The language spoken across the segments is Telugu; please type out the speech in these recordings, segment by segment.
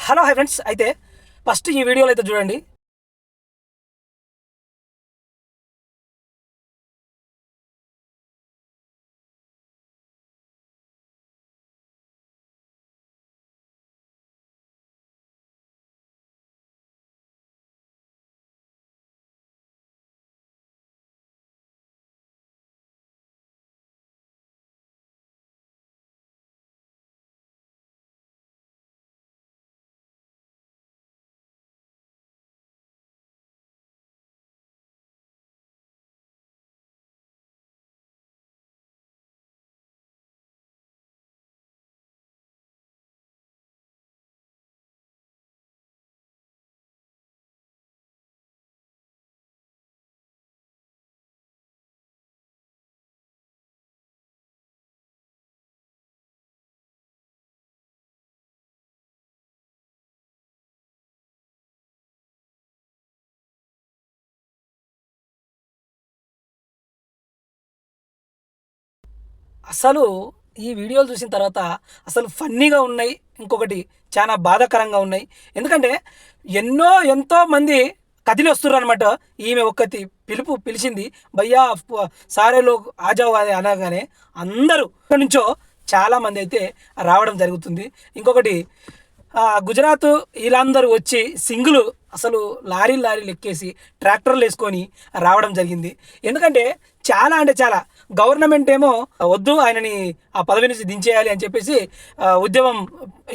హలో హై ఫ్రెండ్స్, అయితే ఫస్ట్ ఈ వీడియోలో అయితే చూడండి. అసలు ఈ వీడియోలు చూసిన తర్వాత అసలు ఫన్నీగా ఉన్నాయి, ఇంకొకటి చాలా బాధాకరంగా ఉన్నాయి. ఎందుకంటే ఎంతో మంది కదిలి వస్తుర్రు అనమాట. ఈమె ఒక్కతి పిలిచింది, భయ్యా సారే లోగ్ ఆజావు అని అనగానే అందరూ ఇక్కడి నుంచో చాలామంది అయితే రావడం జరుగుతుంది. ఇంకొకటి గుజరాత్ వీళ్ళందరూ వచ్చి సింగులు అసలు లారీలు ఎక్కేసి ట్రాక్టర్లు వేసుకొని రావడం జరిగింది. ఎందుకంటే చాలా అంటే చాలా గవర్నమెంట్ ఏమో వద్దు ఆయనని ఆ పదవి నుంచి దించేయాలి అని చెప్పేసి ఉద్యమం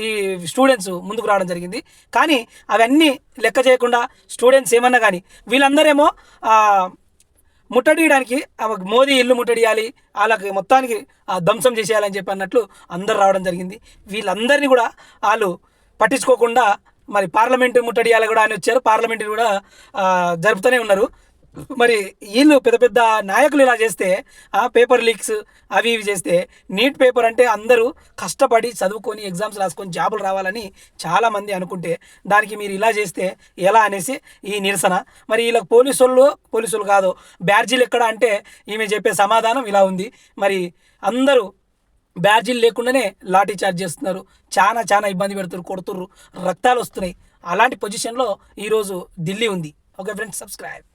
ఈ స్టూడెంట్స్ ముందుకు రావడం జరిగింది. కానీ అవన్నీ లెక్క చేయకుండా స్టూడెంట్స్ ఏమన్నా కానీ వీళ్ళందరేమో ముట్టడియడానికి మోదీ ఇల్లు ముట్టడియాలి, వాళ్ళకి మొత్తానికి ధ్వంసం చేసేయాలని చెప్పి అన్నట్లు అందరు రావడం జరిగింది. వీళ్ళందరినీ కూడా వాళ్ళు పట్టించుకోకుండా మరి పార్లమెంటు ముట్టడియాలి కూడా అని వచ్చారు. పార్లమెంటు కూడా జరుపుతూనే ఉన్నారు. మరి వీళ్ళు పెద్ద పెద్ద నాయకులు ఇలా చేస్తే పేపర్ లీక్స్ అవి ఇవి చేస్తే, నీట్ పేపర్ అంటే అందరూ కష్టపడి చదువుకొని ఎగ్జామ్స్ రాసుకొని జాబులు రావాలని చాలామంది అనుకుంటే దానికి మీరు ఇలా చేస్తే ఎలా అనేసి ఈ నిరసన. మరి వీళ్ళకి పోలీసులు కాదు బ్యాడ్జీలు ఎక్కడ అంటే ఈమె చెప్పే సమాధానం ఇలా ఉంది. మరి అందరూ బ్యాడ్జీలు లేకుండానే లాఠీ చార్జ్ చేస్తున్నారు, చాలా ఇబ్బంది పెడుతున్నారు, కొడుతుర్రు, రక్తాలు వస్తున్నాయి. అలాంటి పొజిషన్లో ఈరోజు ఢిల్లీ ఉంది. Okay friends, subscribe.